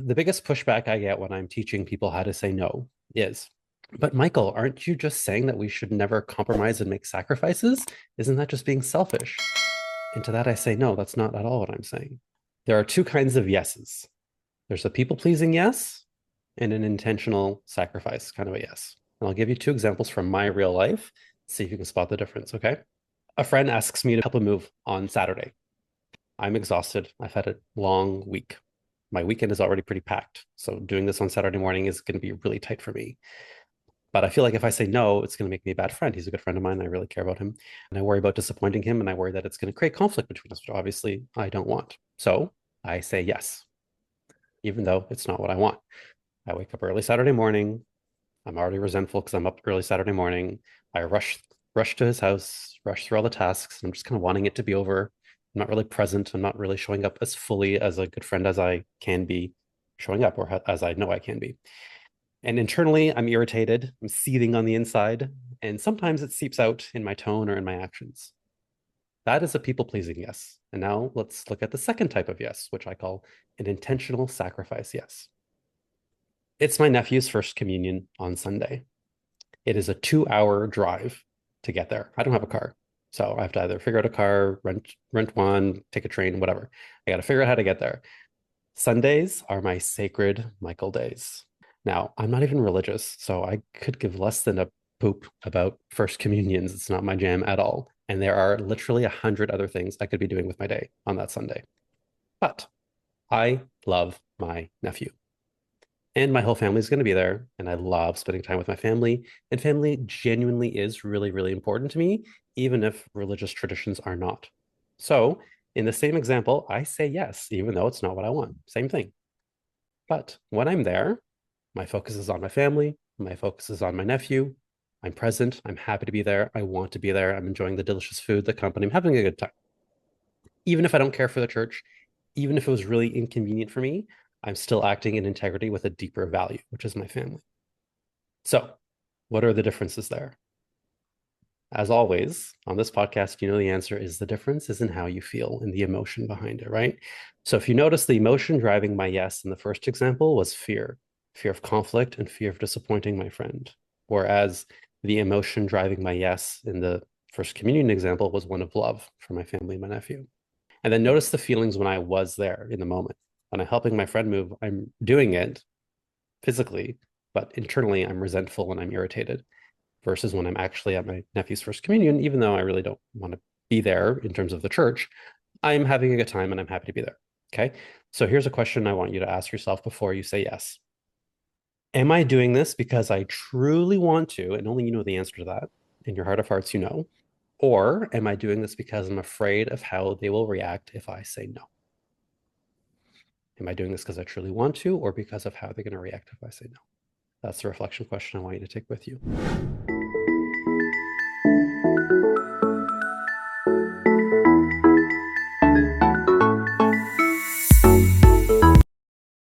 The biggest pushback I get when I'm teaching people how to say no is, but Michael, aren't you just saying that we should never compromise and make sacrifices? Isn't that just being selfish? And to that, I say, no, that's not at all what I'm saying. There are two kinds of yeses. There's a people pleasing yes and an intentional sacrifice kind of a yes. And I'll give you two examples from my real life. See if you can spot the difference. Okay. A friend asks me to help him move on Saturday. I'm exhausted. I've had a long week. My weekend is already pretty packed. So doing this on Saturday morning is going to be really tight for me. But I feel like if I say no, it's going to make me a bad friend. He's a good friend of mine. I really care about him. And I worry about disappointing him. And I worry that it's going to create conflict between us, which obviously I don't want. So I say yes, even though it's not what I want. I wake up early Saturday morning. I'm already resentful because I'm up early Saturday morning. I rush to his house, rush through all the tasks. And I'm just kind of wanting it to be over. I'm not really present. I'm not really showing up as fully as a good friend as I can be showing up, or as I know I can be. And internally, I'm irritated. I'm seething on the inside. And sometimes it seeps out in my tone or in my actions. That is a people pleasing yes. And now let's look at the second type of yes, which I call an intentional sacrifice yes. It's my nephew's first communion on Sunday. It is a 2 hour drive to get there. I don't have a car. So I have to either figure out a car, rent one, take a train, whatever. I got to figure out how to get there. Sundays are my sacred Michael days. Now, I'm not even religious, so I could give less than a poop about first communions. It's not my jam at all. And there are literally 100 other things I could be doing with my day on that Sunday. But I love my nephew. And my whole family is going to be there. And I love spending time with my family. And family genuinely is really, really important to me, even if religious traditions are not. So, in the same example, I say yes, even though it's not what I want. Same thing. But when I'm there, my focus is on my family. My focus is on my nephew. I'm present. I'm happy to be there. I want to be there. I'm enjoying the delicious food, the company. I'm having a good time. Even if I don't care for the church, even if it was really inconvenient for me, I'm still acting in integrity with a deeper value, which is my family. So, what are the differences there? As always, on this podcast, you know the answer is the difference is in how you feel and the emotion behind it, right? So, if you notice, the emotion driving my yes in the first example was fear of conflict and fear of disappointing my friend. Whereas the emotion driving my yes in the first communion example was one of love for my family and my nephew. And then notice the feelings when I was there in the moment. When I'm helping my friend move, I'm doing it physically, but internally I'm resentful and I'm irritated. Versus when I'm actually at my nephew's first communion, even though I really don't want to be there in terms of the church, I'm having a good time and I'm happy to be there. Okay. So here's a question I want you to ask yourself before you say yes. Am I doing this because I truly want to, and only you know the answer to that? In your heart of hearts, you know. Or am I doing this because I'm afraid of how they will react if I say no? Am I doing this because I truly want to, or because of how they're going to react if I say no? That's the reflection question I want you to take with you.